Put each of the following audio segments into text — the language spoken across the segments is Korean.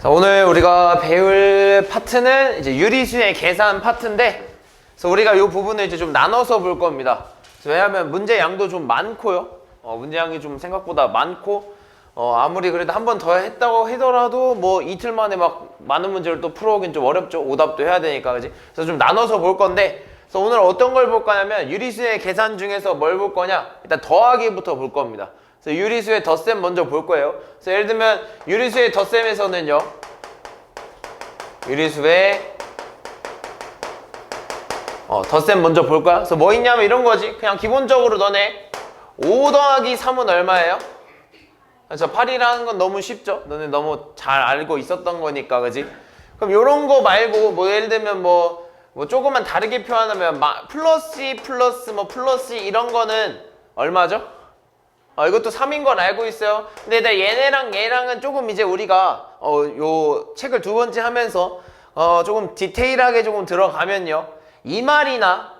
자, 오늘 우리가 배울 파트는 이제 유리수의 계산 파트인데, 그래서 우리가 이 부분을 이제 좀 나눠서 볼 겁니다. 왜냐하면 문제 양도 좀 많고요. 문제 양이 좀 생각보다 많고, 아무리 그래도 한 번 더 했다고 하더라도 뭐 이틀 만에 막 많은 문제를 또 풀어오긴 좀 어렵죠. 오답도 해야 되니까, 그지? 그래서 좀 나눠서 볼 건데, 그래서 오늘 어떤 걸 볼 거냐면 유리수의 계산 중에서 뭘 볼 거냐? 일단 더하기부터 볼 겁니다. 그래서 유리수의 덧셈 먼저 볼 거예요. 그래서 예를 들면 유리수의 덧셈에서는요, 유리수의 덧셈 먼저 볼 거야. 그래서 뭐 있냐면 이런 거지. 그냥 기본적으로 너네 5 더하기 3은 얼마예요? 그래서 8이라는 건 너무 쉽죠? 너네 너무 잘 알고 있었던 거니까, 그지? 그럼 요런 거 말고 뭐 예를 들면 뭐 조금만 다르게 표현하면 플러스 플러스 이런 거는 얼마죠? 이것도 3인 걸 알고 있어요. 근데 일단 얘네랑 얘랑은 조금 이제 우리가 요 책을 두 번째 하면서 조금 디테일하게 조금 들어가면요, 이 말이나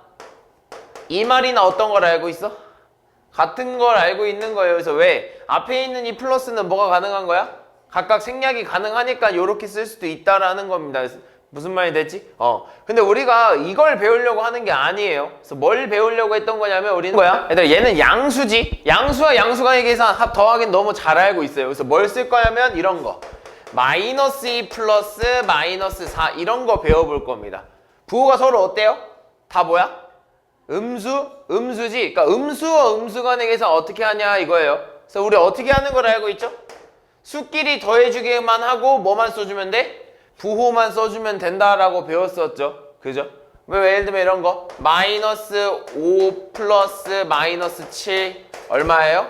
어떤 걸 알고 있어? 같은 걸 알고 있는 거예요. 그래서 왜? 앞에 있는 이 플러스는 뭐가 가능한 거야? 각각 생략이 가능하니까 요렇게 쓸 수도 있다라는 겁니다. 무슨 말이 됐지? 근데 우리가 이걸 배우려고 하는 게 아니에요. 그래서 뭘 배우려고 했던 거냐면 우리는 얘들아, 얘는 양수지? 양수와 양수간의 계산 합 더하기는 너무 잘 알고 있어요. 그래서 뭘 쓸 거냐면 이런 거. 마이너스 2 플러스 마이너스 4 이런 거 배워볼 겁니다. 부호가 서로 어때요? 다 뭐야? 음수지? 그러니까 음수와 음수간의 계산 어떻게 하냐 이거예요. 그래서 우리 어떻게 하는 걸 알고 있죠? 수끼리 더해주기만 하고 뭐만 써주면 돼? 부호만 써주면 된다라고 배웠었죠. 그죠? 예를 들면 이런 거 마이너스 5 플러스 마이너스 7 얼마예요?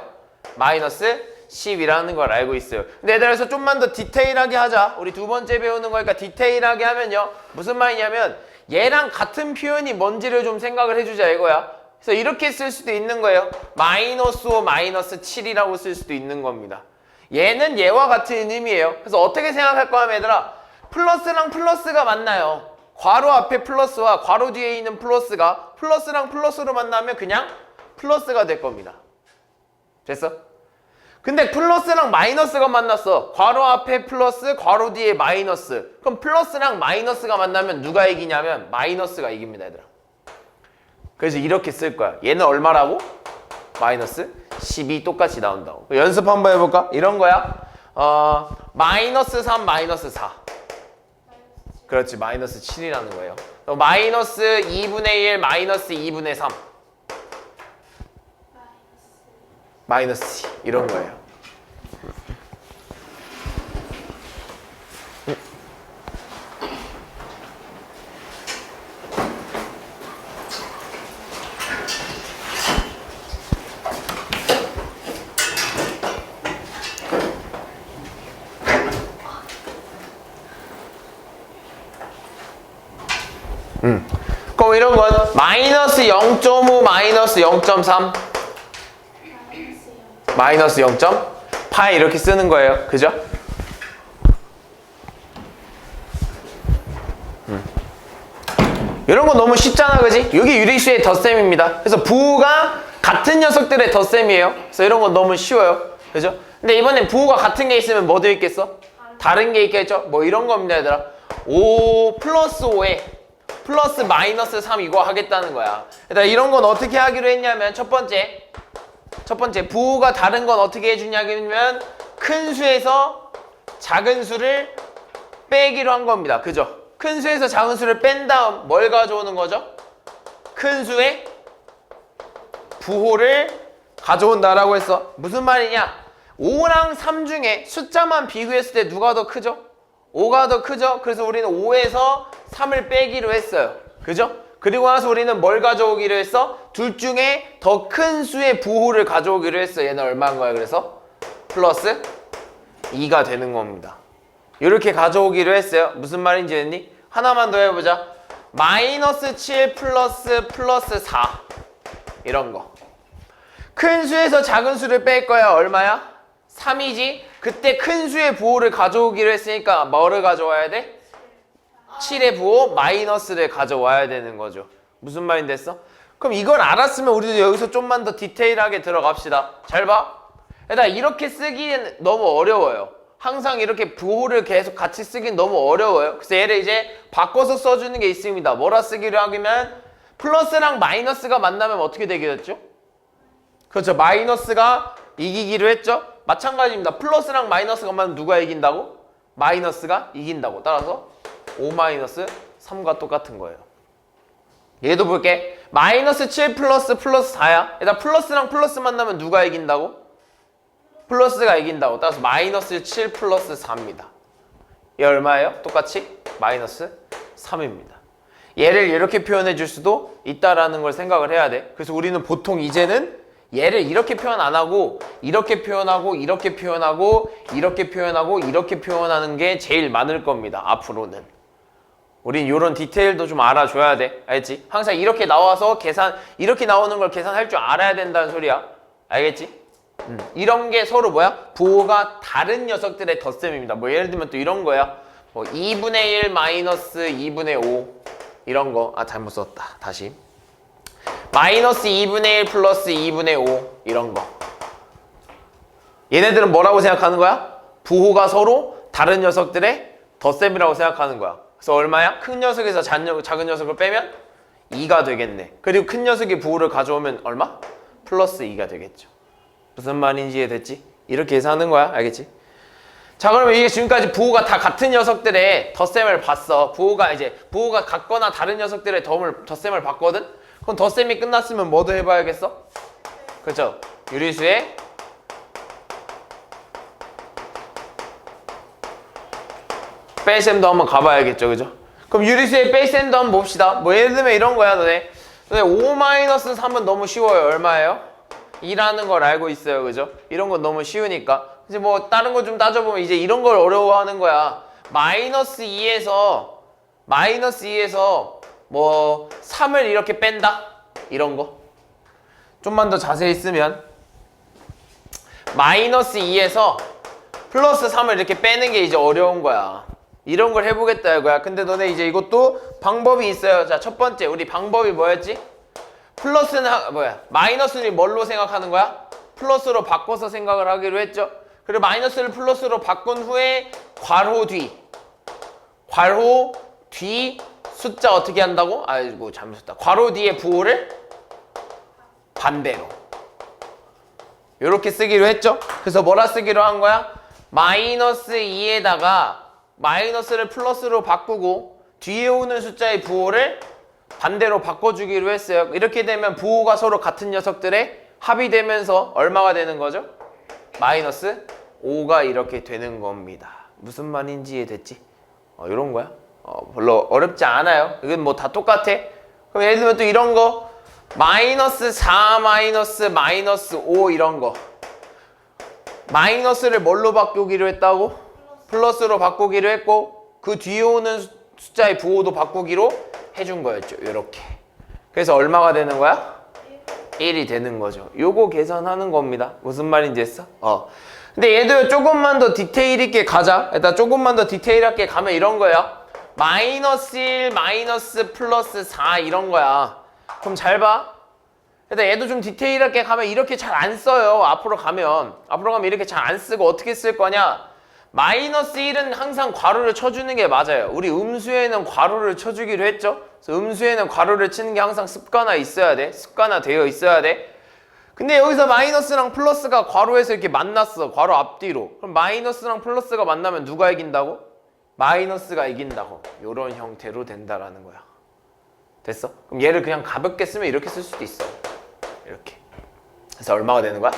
마이너스 10이라는 걸 알고 있어요. 근데 얘들아, 그래서 좀만 더 디테일하게 하자. 우리 두 번째 배우는 거니까 디테일하게 하면요, 무슨 말이냐면 얘랑 같은 표현이 뭔지를 좀 생각을 해주자 이거야. 그래서 이렇게 쓸 수도 있는 거예요. 마이너스 5 마이너스 7이라고 쓸 수도 있는 겁니다. 얘는 얘와 같은 의미예요. 그래서 어떻게 생각할 거야 얘들아? 플러스랑 플러스가 만나요. 괄호 앞에 플러스와 괄호 뒤에 있는 플러스가 플러스랑 플러스로 만나면 그냥 플러스가 될 겁니다. 됐어? 근데 플러스랑 마이너스가 만났어. 괄호 앞에 플러스, 괄호 뒤에 마이너스. 그럼 플러스랑 마이너스가 만나면 누가 이기냐면 마이너스가 이깁니다, 얘들아. 그래서 이렇게 쓸 거야. 얘는 얼마라고? 마이너스 10이 똑같이 나온다고. 연습 한번 해볼까? 이런 거야. 마이너스 3, 마이너스 4. 그렇지, 마이너스 7이라는 거예요. 마이너스 2분의 1, 마이너스 2분의 3. 마이너스 2 이런 거예요. 그럼 이런 건 마이너스 0.5 마이너스 0.3 마이너스 0.8 이렇게 쓰는 거예요. 그죠? 이런 거 너무 쉽잖아, 그지? 여기 유리수의 덧셈입니다. 그래서 부호가 같은 녀석들의 덧셈이에요. 그래서 이런 거 너무 쉬워요. 그죠? 근데 이번엔 부호가 같은 게 있으면 뭐 들있겠어? 다른 게 있겠죠? 뭐 이런 겁니다, 얘들아. 5 플러스 5에 플러스 마이너스 3 이거 하겠다는 거야. 얘들아, 이런 건 어떻게 하기로 했냐면 첫 번째 부호가 다른 건 어떻게 해주냐면 큰 수에서 작은 수를 빼기로 한 겁니다. 그죠? 큰 수에서 작은 수를 뺀 다음 뭘 가져오는 거죠? 큰 수의 부호를 가져온다라고 했어. 무슨 말이냐? 5랑 3 중에 숫자만 비교했을 때 누가 더 크죠? 5가 더 크죠? 그래서 우리는 5에서 3을 빼기로 했어요. 그죠? 그리고 나서 우리는 뭘 가져오기로 했어? 둘 중에 더 큰 수의 부호를 가져오기로 했어. 얘는 얼마인 거야? 그래서 플러스 2가 되는 겁니다. 이렇게 가져오기로 했어요. 무슨 말인지 했니? 하나만 더 해보자. 마이너스 7 플러스 4 이런 거. 큰 수에서 작은 수를 뺄 거야. 얼마야? 3이지? 그때 큰 수의 부호를 가져오기로 했으니까 뭐를 가져와야 돼? 7의 부호 마이너스를 가져와야 되는 거죠. 무슨 말인지 됐어? 그럼 이걸 알았으면 우리도 여기서 좀만 더 디테일하게 들어갑시다. 잘 봐. 일단 이렇게 쓰기엔 너무 어려워요. 항상 이렇게 부호를 계속 같이 쓰긴 너무 어려워요. 그래서 얘를 이제 바꿔서 써주는 게 있습니다. 뭐라 쓰기로 하면 플러스랑 마이너스가 만나면 어떻게 되겠죠? 그렇죠. 마이너스가 이기기로 했죠. 마찬가지입니다. 플러스랑 마이너스가 만나면 누가 이긴다고? 마이너스가 이긴다고. 따라서 5-3과 똑같은 거예요. 얘도 볼게. 마이너스 7 플러스 4야. 일단 플러스랑 플러스 만나면 누가 이긴다고? 플러스가 이긴다고. 따라서 마이너스 7 플러스 4입니다. 얘 얼마예요? 똑같이 마이너스 3입니다. 얘를 이렇게 표현해 줄 수도 있다라는 걸 생각을 해야 돼. 그래서 우리는 보통 이제는 얘를 이렇게 표현 안 하고 이렇게 표현하고 이렇게 표현하고 이렇게 표현하고 이렇게 표현하는 게 제일 많을 겁니다. 앞으로는. 우린 이런 디테일도 좀 알아줘야 돼. 알겠지? 항상 이렇게 나와서 이렇게 나오는 걸 계산할 줄 알아야 된다는 소리야. 알겠지? 이런 게 서로 뭐야? 부호가 다른 녀석들의 덧셈입니다. 뭐 예를 들면 또 이런 거야. 뭐 2분의 1 마이너스 2분의 5 이런 거. 아 잘못 썼다. 다시. 마이너스 2분의 1 플러스 2분의 5 이런 거. 얘네들은 뭐라고 생각하는 거야? 부호가 서로 다른 녀석들의 덧셈이라고 생각하는 거야. 그래서 얼마야? 큰 녀석에서 작은 녀석을 빼면 2가 되겠네. 그리고 큰 녀석이 부호를 가져오면 얼마? 플러스 2가 되겠죠. 무슨 말인지 이해됐지? 이렇게 해서 하는 거야. 알겠지? 자, 그러면 이게 지금까지 부호가 다 같은 녀석들의 덧셈을 봤어. 부호가 같거나 다른 녀석들의 덧셈을 봤거든? 그럼 덧셈이 끝났으면 뭐도 해봐야겠어? 그렇죠? 유리수의 뺄셈도 한번 가봐야겠죠. 그죠? 그럼 유리수의 뺄셈도 한번 봅시다. 뭐 예를 들면 이런 거야. 너네 5-3은 너무 쉬워요. 얼마예요? 2라는 걸 알고 있어요. 그죠? 이런 건 너무 쉬우니까. 이제 뭐 다른 거 좀 따져보면 이제 이런 걸 어려워하는 거야. 마이너스 2에서 뭐 3을 이렇게 뺀다? 이런 거. 좀만 더 자세히 쓰면 마이너스 2에서 플러스 3을 이렇게 빼는 게 이제 어려운 거야. 이런 걸 해보겠다 이거야. 근데 너네 이제 이것도 방법이 있어요. 자, 첫 번째 우리 방법이 뭐였지? 마이너스는 뭘로 생각하는 거야? 플러스로 바꿔서 생각을 하기로 했죠. 그리고 마이너스를 플러스로 바꾼 후에 괄호 뒤 숫자 어떻게 한다고? 아이고 잘못 썼다. 괄호 뒤에 부호를 반대로 이렇게 쓰기로 했죠. 그래서 뭐라 쓰기로 한 거야? 마이너스 2에다가 마이너스를 플러스로 바꾸고 뒤에 오는 숫자의 부호를 반대로 바꿔주기로 했어요. 이렇게 되면 부호가 서로 같은 녀석들의 합이 되면서 얼마가 되는 거죠? 마이너스 5가 이렇게 되는 겁니다. 무슨 말인지 이해됐지? 이런 거야. 별로 어렵지 않아요. 이건 뭐 다 똑같아. 그럼 예를 들면 또 이런 거 마이너스 4 마이너스 5 이런 거. 마이너스를 뭘로 바꾸기로 했다고? 플러스로 바꾸기로 했고 그 뒤에 오는 숫자의 부호도 바꾸기로 해준 거였죠. 이렇게. 그래서 얼마가 되는 거야? 1이 되는 거죠. 요거 계산하는 겁니다. 무슨 말인지 했어? 근데 얘도 조금만 더 디테일 있게 가자. 일단 조금만 더 디테일하게 가면 이런 거야. 마이너스 1 마이너스 플러스 4 이런 거야. 그럼 잘 봐. 일단 얘도 좀 디테일하게 가면 이렇게 잘 안 써요. 앞으로 가면 이렇게 잘 안 쓰고 어떻게 쓸 거냐? 마이너스 1은 항상 괄호를 쳐주는 게 맞아요. 우리 음수에는 괄호를 쳐주기로 했죠. 그래서 음수에는 괄호를 치는 게 항상 습관화 있어야 돼. 습관화되어 있어야 돼. 근데 여기서 마이너스랑 플러스가 괄호에서 이렇게 만났어. 괄호 앞뒤로. 그럼 마이너스랑 플러스가 만나면 누가 이긴다고? 마이너스가 이긴다고. 이런 형태로 된다라는 거야. 됐어? 그럼 얘를 그냥 가볍게 쓰면 이렇게 쓸 수도 있어. 이렇게. 그래서 얼마가 되는 거야?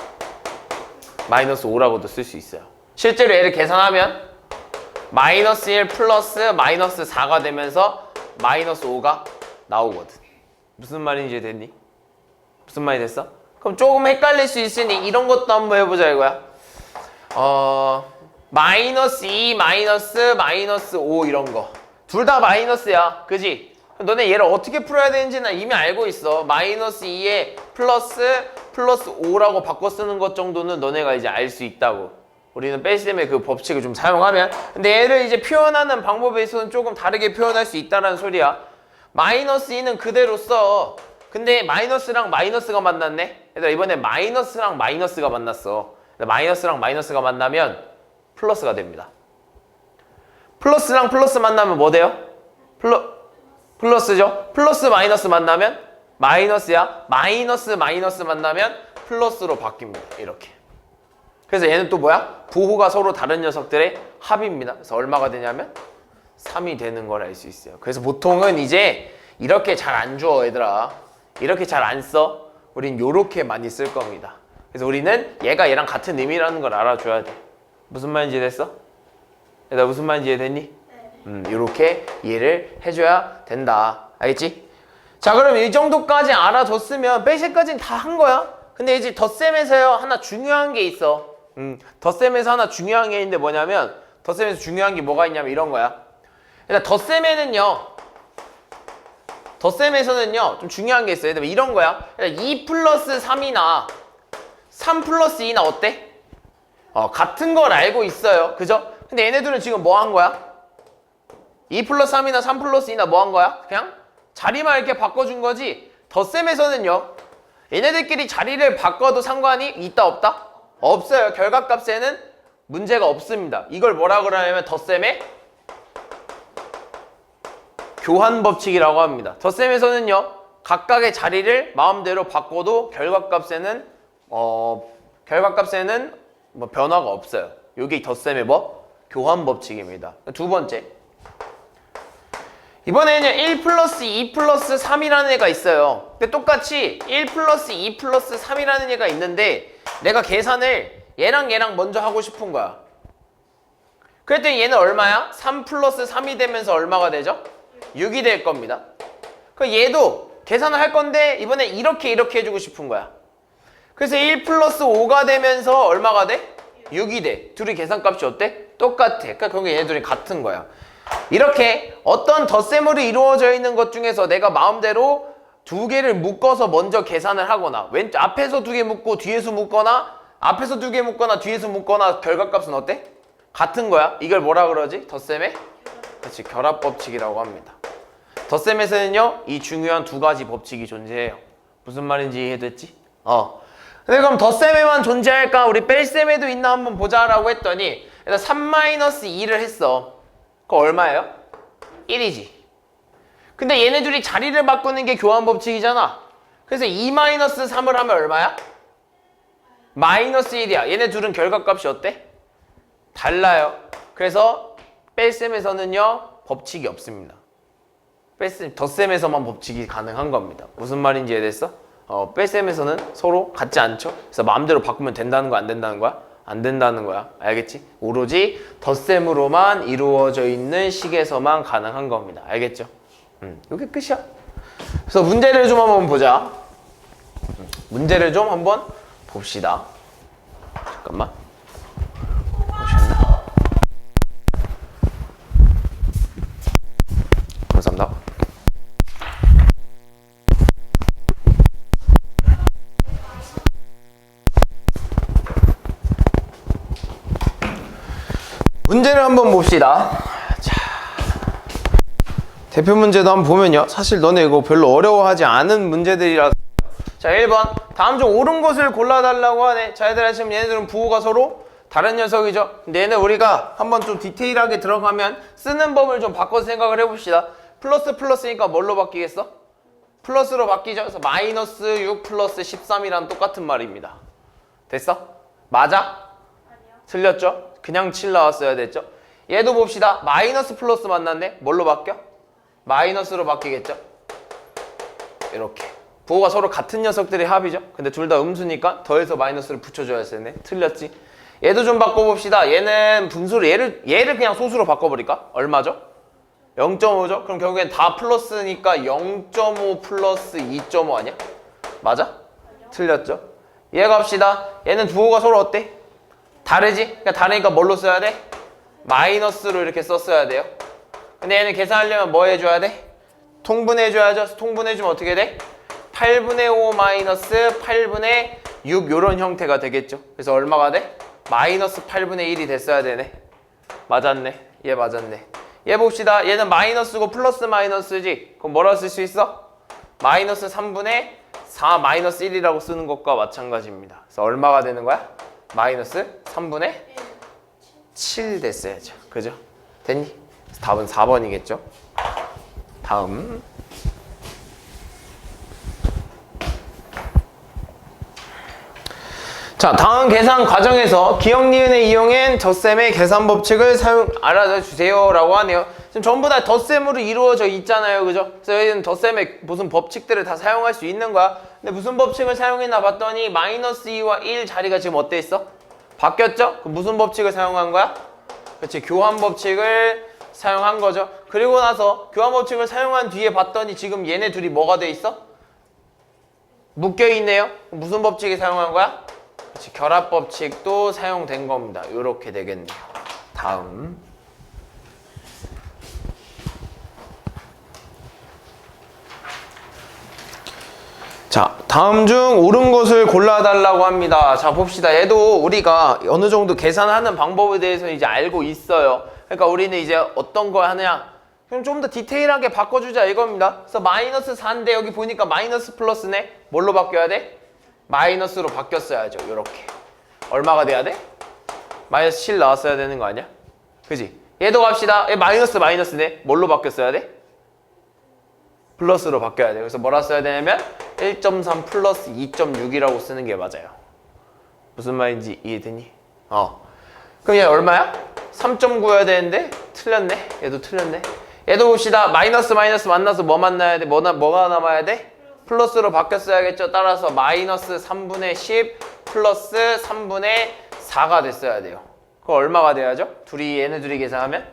마이너스 5라고도 쓸 수 있어요. 실제로 얘를 계산하면 마이너스 1 플러스 마이너스 4가 되면서 마이너스 5가 나오거든. 무슨 말인지 됐니? 무슨 말이 됐어? 그럼 조금 헷갈릴 수 있으니 이런 것도 한번 해보자 이거야. 마이너스 2 마이너스 5 이런 거. 둘 다 마이너스야. 그지? 너네 얘를 어떻게 풀어야 되는지는 이미 알고 있어. 마이너스 2에 플러스 5라고 바꿔 쓰는 것 정도는 너네가 이제 알 수 있다고. 우리는 뺄셈의 그 법칙을 좀 사용하면. 근데 얘를 이제 표현하는 방법에 있어서는 조금 다르게 표현할 수 있다는 소리야. 마이너스 2는 그대로 써. 근데 마이너스랑 마이너스가 만났네. 얘들아 이번에 마이너스랑 마이너스가 만났어. 마이너스랑 마이너스가 만나면 플러스가 됩니다. 플러스랑 플러스 만나면 뭐 돼요? 플러스죠? 플러스 마이너스 만나면 마이너스야. 마이너스 마이너스 만나면 플러스로 바뀝니다. 이렇게. 그래서 얘는 또 뭐야? 부호가 서로 다른 녀석들의 합입니다. 그래서 얼마가 되냐면 3이 되는 걸 알 수 있어요. 그래서 보통은 이제 이렇게 잘 안 줘, 얘들아. 이렇게 잘 안 써. 우린 요렇게 많이 쓸 겁니다. 그래서 우리는 얘가 얘랑 같은 의미라는 걸 알아줘야 돼. 무슨 말인지 이해됐어? 얘들아, 무슨 말인지 이해됐니? 요렇게 이해를 해줘야 된다. 알겠지? 자, 그럼 이 정도까지 알아뒀으면 베이직까지는 다 한 거야. 근데 이제 덧셈에서요 하나 중요한 게 있어. 덧셈에서 하나 중요한 게 있는데 뭐냐면, 덧셈에서 중요한 게 뭐가 있냐면 이런 거야. 일단 덧셈에서는요 좀 중요한 게 있어요. 이런 거야. 2 플러스 3이나 3 플러스 2나 어때? 같은 걸 알고 있어요. 그죠? 근데 얘네들은 지금 뭐 한 거야? 2 플러스 3이나 3 플러스 2나 뭐 한 거야? 그냥 자리만 이렇게 바꿔준 거지. 덧셈에서는요 얘네들끼리 자리를 바꿔도 상관이 있다 없다? 없어요. 결과값에는 문제가 없습니다. 이걸 뭐라 그러냐면 덧셈의 교환 법칙이라고 합니다. 덧셈에서는요 각각의 자리를 마음대로 바꿔도 결과값에는 뭐 변화가 없어요. 이게 덧셈의 뭐? 교환 법칙입니다. 두 번째, 이번에는 1 플러스 2 플러스 3이라는 애가 있어요. 근데 똑같이 1 플러스 2 플러스 3이라는 애가 있는데 내가 계산을 얘랑 얘랑 먼저 하고 싶은 거야. 그랬더니 얘는 얼마야? 3 플러스 3이 되면서 얼마가 되죠? 6이 될 겁니다. 그럼 얘도 계산을 할 건데 이번에 이렇게 해주고 싶은 거야. 그래서 1 플러스 5가 되면서 얼마가 돼? 6이 돼. 둘이 계산값이 어때? 똑같아. 그러니까 결국 얘네들이 같은 거야. 이렇게 어떤 덧셈으로 이루어져 있는 것 중에서 내가 마음대로 두 개를 묶어서 먼저 계산을 하거나 앞에서 두 개 묶고 뒤에서 묶거나 앞에서 두 개 묶거나 뒤에서 묶거나 결과값은 어때? 같은 거야. 이걸 뭐라 그러지? 덧셈의? 그렇지, 결합 법칙이라고 합니다. 덧셈에서는요 이 중요한 두 가지 법칙이 존재해요. 무슨 말인지 이해됐지? 근데 그럼 덧셈에만 존재할까? 우리 뺄셈에도 있나 한번 보자라고 했더니 일단 3-2를 했어. 그거 얼마예요? 1이지. 근데 얘네 둘이 자리를 바꾸는 게 교환 법칙이잖아. 그래서 2-3을 하면 얼마야? 마이너스 1이야. 얘네 둘은 결과값이 어때? 달라요. 그래서 뺄셈에서는요 법칙이 없습니다. 덧셈에서만 법칙이 가능한 겁니다. 무슨 말인지 이해됐어? 뺄셈에서는 서로 같지 않죠? 그래서 마음대로 바꾸면 된다는 거야, 안 된다는 거야? 안 된다는 거야. 알겠지? 오로지 덧셈으로만 이루어져 있는 식에서만 가능한 겁니다. 알겠죠? 이게 끝이야. 그래서 문제를 좀 한번 보자. 문제를 좀 한번 봅시다. 잠깐만. 보셨나? 감사합니다. 문제를 한번 봅시다. 자, 대표 문제도 한번 보면요. 사실 너네 이거 별로 어려워하지 않은 문제들이라서. 자, 1번. 다음 중 옳은 것을 골라달라고 하네. 자, 얘들아, 지금 얘네들은 부호가 서로 다른 녀석이죠. 근데 얘는 우리가 한번 좀 디테일하게 들어가면 쓰는 법을 좀 바꿔서 생각을 해봅시다. 플러스니까 뭘로 바뀌겠어? 플러스로 바뀌죠. 그래서 마이너스 6 플러스 13이랑 똑같은 말입니다. 됐어? 맞아? 아니요. 틀렸죠? 그냥 7 나왔어야 됐죠? 얘도 봅시다. 마이너스 플러스 만났네. 뭘로 바뀌어? 마이너스로 바뀌겠죠? 이렇게. 부호가 서로 같은 녀석들의 합이죠? 근데 둘 다 음수니까 더해서 마이너스를 붙여줘야 되네. 틀렸지? 얘도 좀 바꿔봅시다. 얘는 분수를 얘를 그냥 소수로 바꿔버릴까? 얼마죠? 0.5죠? 그럼 결국엔 다 플러스니까 0.5 플러스 2.5 아니야? 맞아? 아니요. 틀렸죠? 얘 갑시다. 얘는 부호가 서로 어때? 다르지? 그러니까 다르니까 뭘로 써야 돼? 마이너스로 이렇게 썼어야 돼요. 근데 얘는 계산하려면 뭐 해줘야 돼? 통분해줘야죠. 통분해주면 어떻게 돼? 8분의 5 마이너스 8분의 6 요런 형태가 되겠죠. 그래서 얼마가 돼? 마이너스 8분의 1이 됐어야 되네. 맞았네. 얘 맞았네. 얘 봅시다. 얘는 마이너스고 플러스 마이너스지. 그럼 뭐라고 쓸 수 있어? 마이너스 3분의 4 마이너스 1이라고 쓰는 것과 마찬가지입니다. 그래서 얼마가 되는 거야? 마이너스 3분의 7 됐어야죠. 그죠? 됐니? 답은 4번이겠죠? 다음. 자, 다음 계산 과정에서 기억 니은을 이용한 덧셈의 계산 법칙을 알아줘 주세요 라고 하네요. 지금 전부 다 덧셈으로 이루어져 있잖아요. 그죠? 그래서 여기는 덧셈의 무슨 법칙들을 다 사용할 수 있는 거야. 근데 무슨 법칙을 사용했나 봤더니 마이너스 2와 1 자리가 지금 어때 있어? 바뀌었죠? 그럼 무슨 법칙을 사용한 거야? 그렇지, 교환 법칙을 사용한 거죠. 그리고 나서 교환 법칙을 사용한 뒤에 봤더니 지금 얘네 둘이 뭐가 돼 있어? 묶여 있네요. 무슨 법칙이 사용한 거야? 그렇지, 결합 법칙도 사용된 겁니다. 이렇게 되겠네요. 다음. 자, 다음 중 옳은 것을 골라달라고 합니다. 자, 봅시다. 얘도 우리가 어느 정도 계산하는 방법에 대해서 이제 알고 있어요. 그러니까 우리는 이제 어떤 걸 하느냐? 그럼 좀 더 디테일하게 바꿔주자 이겁니다. 그래서 마이너스 4인데 여기 보니까 마이너스 플러스네? 뭘로 바뀌어야 돼? 마이너스로 바뀌었어야죠. 요렇게. 얼마가 돼야 돼? 마이너스 7 나왔어야 되는 거 아니야? 그지? 얘도 갑시다. 얘 마이너스네? 뭘로 바뀌었어야 돼? 플러스로 바뀌어야 돼요. 그래서 뭐라 써야 되냐면 1.3 플러스 2.6이라고 쓰는 게 맞아요. 무슨 말인지 이해되니? 그럼 얘 얼마야? 3.9여야 되는데 틀렸네. 얘도 틀렸네. 얘도 봅시다. 마이너스 만나서 뭐 만나야 돼? 뭐가 남아야 돼? 플러스로 바뀌었어야겠죠. 따라서 마이너스 3분의 10 플러스 3분의 4가 됐어야 돼요. 그럼 얼마가 돼야죠? 얘네 둘이 계산하면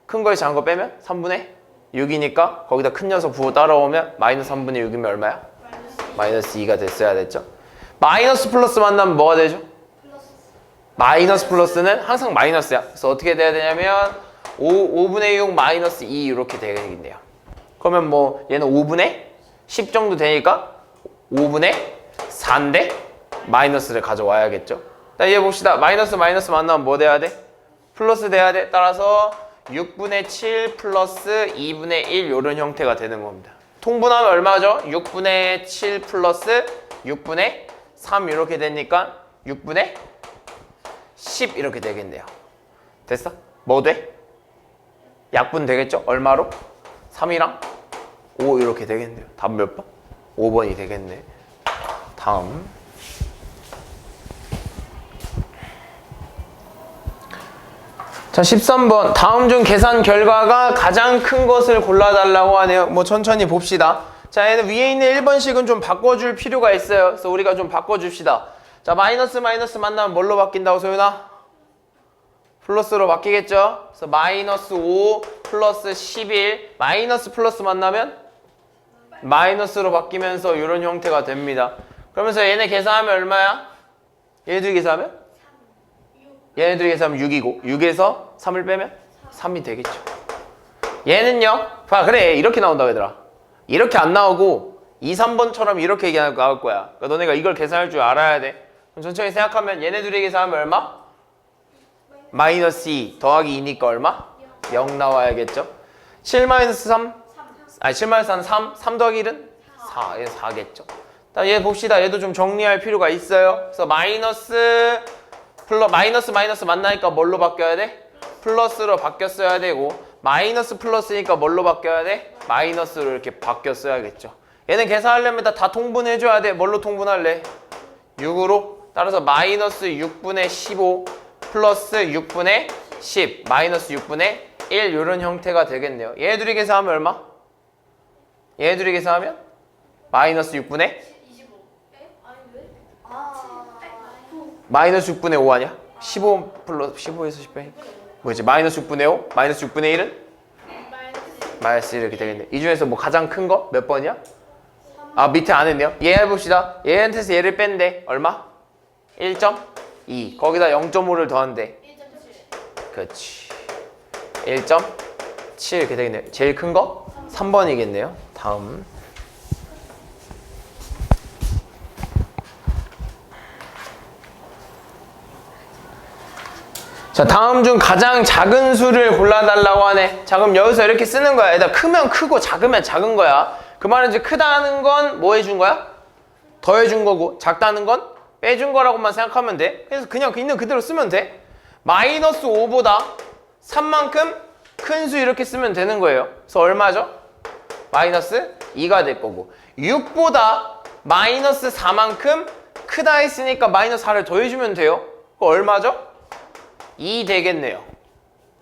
큰 거에 작은 거 빼면 3분의 6이니까 거기다 큰 녀석 부호 따라오면 마이너스 3분의 6이면 얼마야? 마이너스 2가 됐어야 됐죠. 마이너스 플러스 만나면 뭐가 되죠? 마이너스 플러스는 항상 마이너스야. 그래서 어떻게 돼야 되냐면 5분의 6 마이너스 2 이렇게 되겠네요. 그러면 뭐 얘는 5분의 10 정도 되니까 5분의 4인데 마이너스를 가져와야겠죠. 얘 봅시다. 마이너스 만나면 뭐 돼야 돼? 플러스 돼야 돼. 따라서 6분의 7 플러스 2분의 1 이런 형태가 되는 겁니다. 통분하면 얼마죠? 6분의 7 플러스 6분의 3 이렇게 되니까 6분의 10 이렇게 되겠네요. 됐어? 뭐 돼? 약분 되겠죠? 얼마로? 3이랑 5 이렇게 되겠네요. 답 몇 번? 5번이 되겠네. 다음. 자, 13번. 다음 중 계산 결과가 가장 큰 것을 골라달라고 하네요. 뭐 천천히 봅시다. 자, 얘는 위에 있는 1번씩은 좀 바꿔줄 필요가 있어요. 그래서 우리가 좀 바꿔줍시다. 자, 마이너스 만나면 뭘로 바뀐다고, 소윤아? 플러스로 바뀌겠죠? 그래서 마이너스 5 플러스 11 마이너스 플러스 만나면 마이너스로 바뀌면서 이런 형태가 됩니다. 그러면서 얘네 계산하면 얼마야? 얘네들이 계산하면? 얘네들이 계산하면 6이고 6에서 3을 빼면 3이 되겠죠. 얘는요, 봐, 그래, 이렇게 나온다 얘들아. 이렇게 안 나오고 2, 3번처럼 이렇게 나올 거야. 그러니까 너네가 이걸 계산할 줄 알아야 돼. 그럼 천천히 생각하면 얘네들이 계산하면 얼마? 마이너스 2 더하기 2니까 얼마? 0 나와야겠죠. 7 마이너스 3? 아니 7 마이너스 3? 3 더하기 1은? 4. 얘 4겠죠. 얘 봅시다. 얘도 좀 정리할 필요가 있어요. 그래서 마이너스 만나니까 뭘로 바뀌어야 돼? 플러스로 바뀌었어야 되고, 마이너스 플러스니까 뭘로 바뀌어야 돼? 마이너스로 이렇게 바뀌었어야겠죠. 얘는 계산하려면 다 통분해줘야 돼. 뭘로 통분할래? 6으로. 따라서 마이너스 6분의 15 플러스 6분의 10 마이너스 6분의 1 이런 형태가 되겠네요. 얘네들이 계산하면 얼마? 얘네들이 계산하면 마이너스 6분의 25. 마이너스 6분의 5 아니야? 15 플러스 15에서 10 빼. 뭐지? 마이너스 6분의 5? 마이너스 6분의 1은? 마이너스 1 이렇게 되겠네. 이 중에서 뭐 가장 큰 거 몇 번이야? 아, 밑에 안 했네요. 얘 해봅시다. 얘한테서 얘를 뺀대. 얼마? 1.2. 거기다 0.5를 더한대. 1.7. 그렇지. 1.7 이렇게 되겠네요. 제일 큰 거? 3번이겠네요. 다음. 자, 다음 중 가장 작은 수를 골라달라고 하네. 자, 그럼 여기서 이렇게 쓰는 거야. 얘들아, 크면 크고 작으면 작은 거야. 그 말은 이제 크다는 건 뭐 해준 거야? 더해준 거고, 작다는 건 빼준 거라고만 생각하면 돼. 그래서 그냥 있는 그대로 쓰면 돼. 마이너스 5보다 3만큼 큰 수 이렇게 쓰면 되는 거예요. 그래서 얼마죠? 마이너스 2가 될 거고 6보다 마이너스 4만큼 크다 했으니까 마이너스 4를 더해주면 돼요. 그거 얼마죠? 2 되겠네요.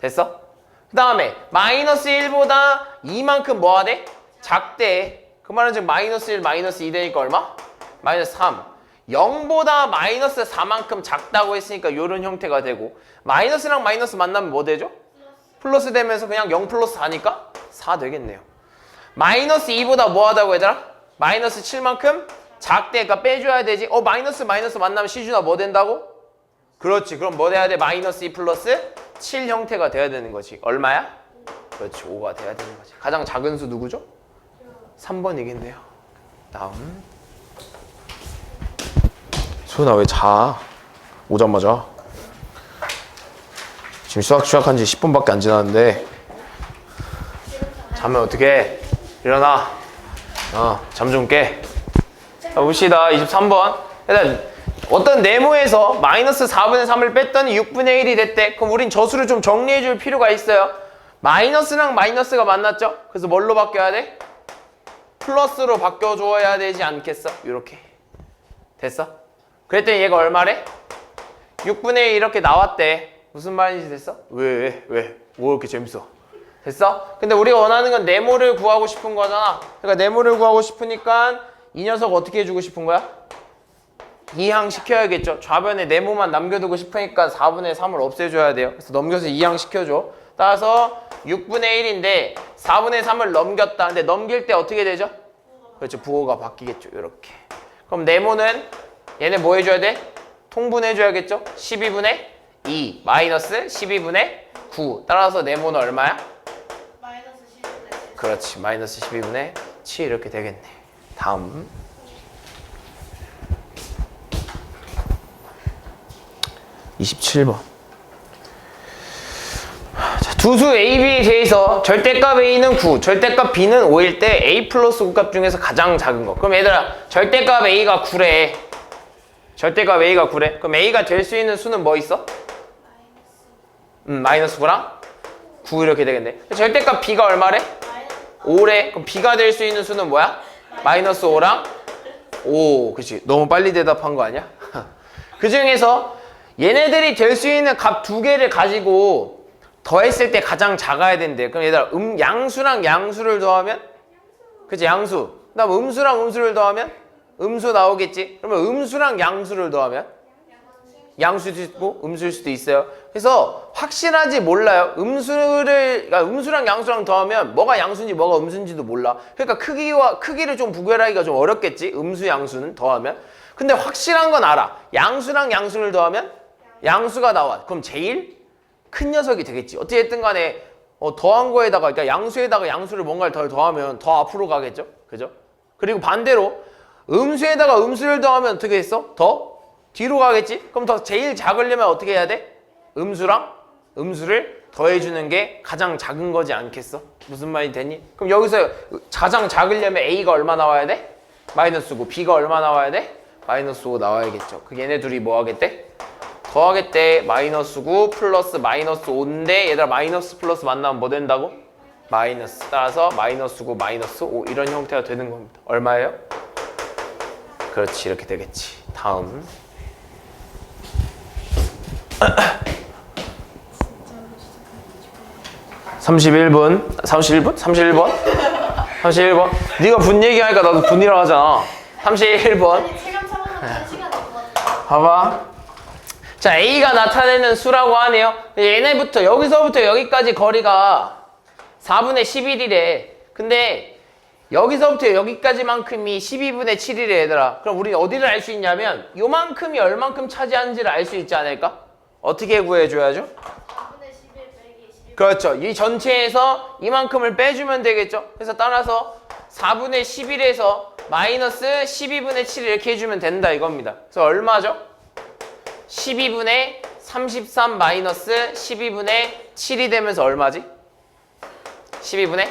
됐어? 그 다음에 마이너스 1보다 2만큼 뭐가 돼? 작대. 그 말은 지금 마이너스 1, 마이너스 2 되니까 얼마? 마이너스 3. 0보다 마이너스 4만큼 작다고 했으니까 이런 형태가 되고 마이너스랑 마이너스 만나면 뭐 되죠? 플러스 되면서 그냥 0 플러스 4니까 4 되겠네요. 마이너스 2보다 뭐 하다고 얘들아? 마이너스 7만큼 작대. 그러니까 빼줘야 되지. 마이너스 만나면 시준아 뭐 된다고? 그렇지. 그럼 뭐 돼야 돼? 마이너스 2 플러스 7 형태가 돼야 되는 거지. 얼마야? 그렇지. 5가 돼야 되는 거지. 가장 작은 수 누구죠? 3번이겠네요. 다음. 소연아 왜 자? 오자마자. 지금 수학 시작한 지 10분밖에 안 지났는데 자면 어떡해? 일어나. 잠 좀 깨. 자, 봅시다. 23번. 일단 어떤 네모에서 마이너스 4분의 3을 뺐더니 6분의 1이 됐대. 그럼 우린 저수를 좀 정리해 줄 필요가 있어요. 마이너스랑 마이너스가 만났죠? 그래서 뭘로 바뀌어야 돼? 플러스로 바꿔줘야 되지 않겠어? 이렇게. 됐어? 그랬더니 얘가 얼마래? 6분의 1 이렇게 나왔대. 무슨 말인지 됐어? 왜? 뭐 이렇게 재밌어? 됐어? 근데 우리가 원하는 건 네모를 구하고 싶은 거잖아. 그러니까 네모를 구하고 싶으니까 이 녀석 어떻게 해주고 싶은 거야? 이항 시켜야겠죠. 좌변에 네모만 남겨두고 싶으니까 4분의 3을 없애줘야 돼요. 그래서 넘겨서 이항 시켜줘. 따라서 6분의 1인데 4분의 3을 넘겼다. 근데 넘길 때 어떻게 되죠? 그렇죠. 부호가 바뀌겠죠. 이렇게. 그럼 네모는 얘네 뭐 해줘야 돼? 통분해줘야겠죠. 12분의 2 마이너스 12분의 9. 따라서 네모는 얼마야? 마이너스 12분의 7. 그렇지. 마이너스 12분의 7 이렇게 되겠네. 다음. 27번. 자, 두수 A, B에 대해서 절대값 A는 9, 절대값 B는 5일 때 A 플러스 9값 중에서 가장 작은 거. 그럼 얘들아, 절대값 A가 9래. 절대값 A가 9래. 그럼 A가 될 수 있는 수는 뭐 있어? 마이너스 9랑 9 이렇게 되겠네. 절대값 B가 얼마래? 5래. 그럼 B가 될 수 있는 수는 뭐야? 마이너스 5랑 5. 그치. 너무 빨리 대답한 거 아니야? 그 중에서 얘네들이 될 수 있는 값 두 개를 가지고 더했을 때 가장 작아야 된대. 그럼 얘들아, 양수랑 양수를 더하면? 그치, 양수. 그 다음 음수랑 음수를 더하면? 음수 나오겠지? 그러면 음수랑 양수를 더하면? 양수도 있고 음수일 수도 있어요. 그래서 확실하지 몰라요. 그러니까 음수랑 양수랑 더하면 뭐가 양수인지 뭐가 음수인지도 몰라. 그러니까 크기를 좀 구별하기가 좀 어렵겠지. 음수 양수는 더하면. 근데 확실한 건 알아. 양수랑 양수를 더하면 양수가 나와. 그럼 제일 큰 녀석이 되겠지. 어찌됐든 간에 더한 거에다가, 그러니까 양수에다가 양수를 뭔가를 더하면 더 앞으로 가겠죠. 그죠? 그리고 반대로 음수에다가 음수를 더하면 어떻게 했어? 더 뒤로 가겠지? 그럼 더 제일 작으려면 어떻게 해야 돼? 음수랑 음수를 더해주는 게 가장 작은 거지 않겠어? 무슨 말이 되니? 그럼 여기서 가장 작으려면 A가 얼마 나와야 돼? 마이너스 9. B가 얼마 나와야 돼? 마이너스 5 나와야겠죠. 그 얘네 둘이 뭐 하겠대? 더하겠대. 마이너스 9 플러스 마이너스 5인데 얘들아 마이너스 플러스 만나면 뭐 된다고? 마이너스. 따라서 마이너스 9 마이너스 5 이런 형태가 되는 겁니다. 얼마예요? 그렇지. 이렇게 되겠지. 다음. 31분? 31번? 네가 분 얘기하니까 나도 분이라고 하잖아. 31번. 체감 차원은 시간 될것 같아. 봐봐. 자, A가 나타내는 수라고 하네요. 얘네부터 여기서부터 여기까지 거리가 4분의 11이래. 근데 여기서부터 여기까지만큼이 12분의 7이래 얘들아. 그럼 우리 어디를 알 수 있냐면 요만큼이 얼만큼 차지하는지를 알 수 있지 않을까? 어떻게 구해줘야죠? 4분의 11 빼기 11. 그렇죠. 이 전체에서 이만큼을 빼주면 되겠죠. 그래서 따라서 4분의 11에서 마이너스 12분의 7 이렇게 해주면 된다 이겁니다. 그래서 얼마죠? 12분의 33 마이너스 12분의 7이 되면서 얼마지? 12분의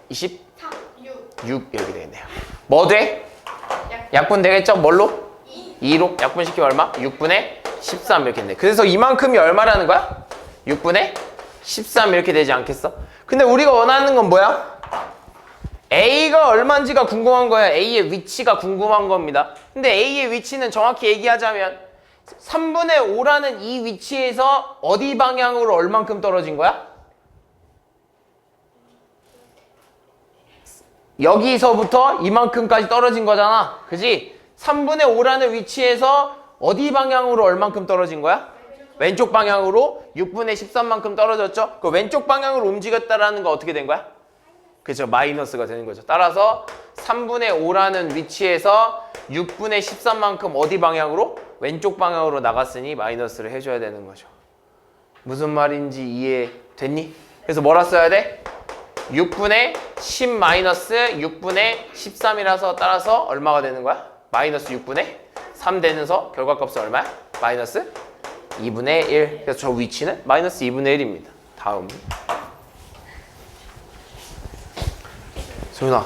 26 3, 6. 이렇게 되겠네요. 뭐 돼? 약분 되겠죠? 뭘로? 2. 2로 약분시키면 얼마? 6분의 13 이렇게 된대. 그래서 이만큼이 얼마라는 거야? 6분의 13 이렇게 되지 않겠어? 근데 우리가 원하는 건 뭐야? A가 얼마인지가 궁금한 거야. A의 위치가 궁금한 겁니다. 근데 A의 위치는 정확히 얘기하자면 3분의 5라는 이 위치에서 어디 방향으로 얼만큼 떨어진 거야? 여기서부터 이만큼까지 떨어진 거잖아. 그지? 3분의 5라는 위치에서 어디 방향으로 얼만큼 떨어진 거야? 왼쪽 방향으로 6분의 13만큼 떨어졌죠? 그 왼쪽 방향으로 움직였다라는 거 어떻게 된 거야? 그죠? 마이너스가 되는 거죠. 따라서 3분의 5라는 위치에서 6분의 13만큼 어디 방향으로? 왼쪽 방향으로 나갔으니 마이너스를 해줘야 되는 거죠. 무슨 말인지 이해됐니? 그래서 뭐라 써야 돼? 6분의 10 마이너스 6분의 13이라서 따라서 얼마가 되는 거야? 마이너스 6분의 3 되면서 결과값은 얼마야? 마이너스 2분의 1. 그래서 저 위치는 마이너스 2분의 1입니다. 다음. 소윤아,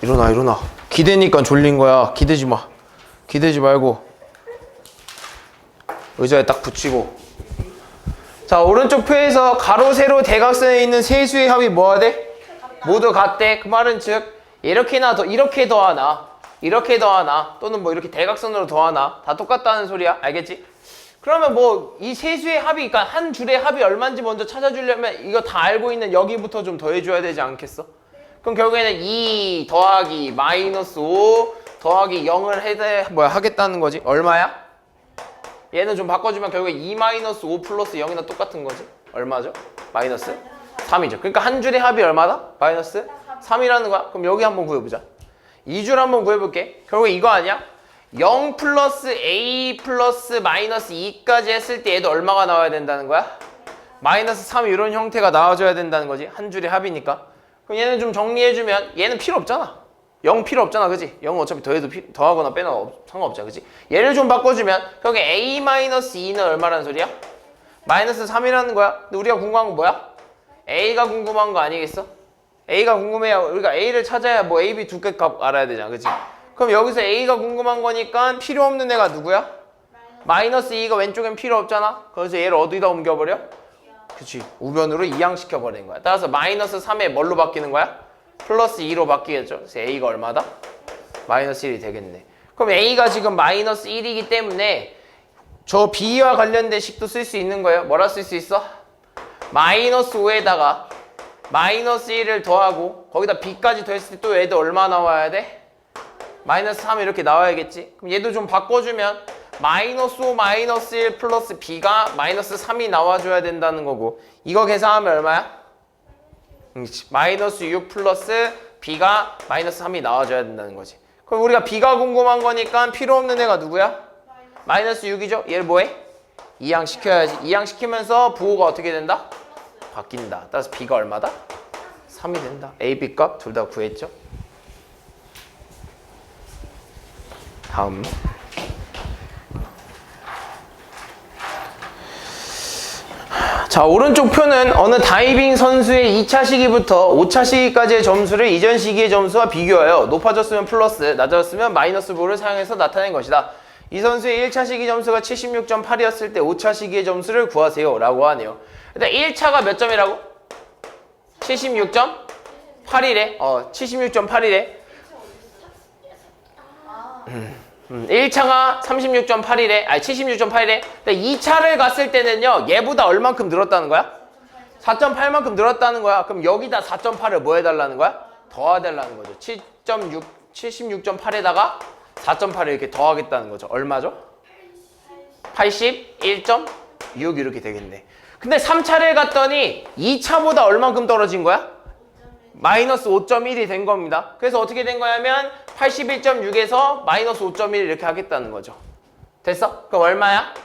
일어나. 기대니까 졸린 거야. 기대지 마. 기대지 말고 의자에 딱 붙이고. 자, 오른쪽 표에서 가로, 세로, 대각선에 있는 세 수의 합이 뭐가 돼? 모두 같대. 그 말은 즉 이렇게나 더 이렇게 더하나 이렇게 더하나 또는 뭐 이렇게 대각선으로 더하나 다 똑같다는 소리야. 알겠지? 그러면 뭐 이 세 수의 합이, 그러니까 한 줄의 합이 얼마인지 먼저 찾아주려면 이거 다 알고 있는 여기부터 좀 더해줘야 되지 않겠어? 그럼 결국에는 2 더하기 마이너스 5 더하기 0을 하겠다는 거지. 얼마야? 얘는 좀 바꿔주면 결국에 2 마이너스 5 플러스 0이나 똑같은 거지. 얼마죠? 마이너스 3이죠. 그러니까 한 줄의 합이 얼마다? 마이너스 3이라는 거야. 그럼 여기 한번 구해보자. 2줄 한번 구해볼게. 결국에 이거 아니야? 0 플러스 A 플러스 마이너스 2까지 했을 때 얘도 얼마가 나와야 된다는 거야? 마이너스 3 이런 형태가 나와줘야 된다는 거지. 한 줄의 합이니까. 그럼 얘는 좀 정리해주면 얘는 필요 없잖아. 0 필요 없잖아. 그지? 0은 어차피 더해도 더하거나 빼나 상관없잖아. 그지? 얘를 좀 바꿔주면 결국에 A 마이너스 2는 얼마라는 소리야? 마이너스 3이라는 거야. 근데 우리가 궁금한 건 뭐야? A가 궁금한 거 아니겠어? A가 궁금해야 우리가 A를 찾아야 뭐 A, B 두 개 값 알아야 되잖아. 그지? 그럼 여기서 A가 궁금한 거니까 필요 없는 애가 누구야? 마이너스 2가 왼쪽엔 필요 없잖아. 그래서 얘를 어디다 옮겨버려? 그치, 우변으로 이항시켜버린 거야. 따라서 마이너스 3에 뭘로 바뀌는 거야? 플러스 2로 바뀌겠죠. 그래서 A가 얼마다? 마이너스 1이 되겠네. 그럼 A가 지금 마이너스 1이기 때문에 저 B와 관련된 식도 쓸 수 있는 거예요. 뭐라 쓸 수 있어? 마이너스 5에다가 마이너스 1을 더하고 거기다 B까지 더했을 때 또 얘도 얼마 나와야 돼? 마이너스 3 이렇게 나와야겠지. 그럼 얘도 좀 바꿔주면 마이너스 5 마이너스 1 플러스 B가 마이너스 3이 나와줘야 된다는 거고, 이거 계산하면 얼마야? 마이너스 6 플러스 B가 마이너스 3이 나와줘야 된다는 거지. 그럼 우리가 B가 궁금한 거니까 필요 없는 애가 누구야? 마이너스 6이죠? 얘를 뭐해? 이항시켜야지. 이항시키면서 부호가 어떻게 된다? 바뀐다. 따라서 B가 얼마다? 3이 된다. A, B 값 둘 다 구했죠? 다음. 자, 오른쪽 표는 어느 다이빙 선수의 2차 시기부터 5차 시기까지의 점수를 이전 시기의 점수와 비교하여 높아졌으면 플러스, 낮아졌으면 마이너스 부호를 사용해서 나타낸 것이다. 이 선수의 1차 시기 점수가 76.8이었을 때 5차 시기의 점수를 구하세요 라고 하네요. 일단 1차가 몇 점이라고? 76.8이래. 76.8이래. 1차가 36.8이래. 아니 76.8이래. 근데 2차를 갔을 때는요, 얘보다 얼만큼 늘었다는 거야? 4.8만큼 늘었다는 거야. 그럼 여기다 4.8을 뭐 해달라는 거야? 더해달라는 거죠. 76.8에다가 4.8을 이렇게 더하겠다는 거죠. 얼마죠? 81.6 이렇게 되겠네. 근데 3차를 갔더니 2차보다 얼만큼 떨어진 거야? 마이너스 5.1이 된 겁니다. 그래서 어떻게 된 거냐면 81.6에서 마이너스 5.1 이렇게 하겠다는 거죠. 됐어? 그럼 얼마야? 82.5.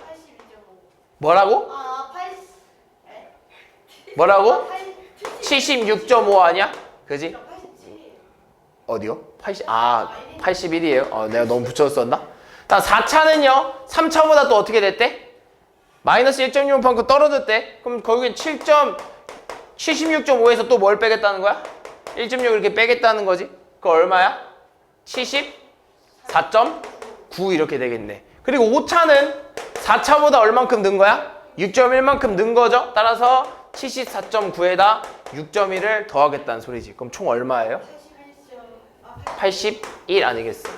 뭐라고? 뭐라고? 76.5 아니야? 그지? 87. 어디요? 81이에요? 내가 너무 붙였었나? 자, 4차는요 3차보다 또 어떻게 됐대? 마이너스 1.6만큼 떨어졌대. 그럼 거기 76.5에서 또 뭘 빼겠다는 거야? 1.6 이렇게 빼겠다는 거지. 그거 얼마야? 74.9 9 이렇게 되겠네. 그리고 5차는 4차보다 얼만큼 는 거야? 6.1만큼 는 거죠? 따라서 74.9에다 6.1을 더하겠다는 소리지. 그럼 총 얼마예요? 81 아니겠어?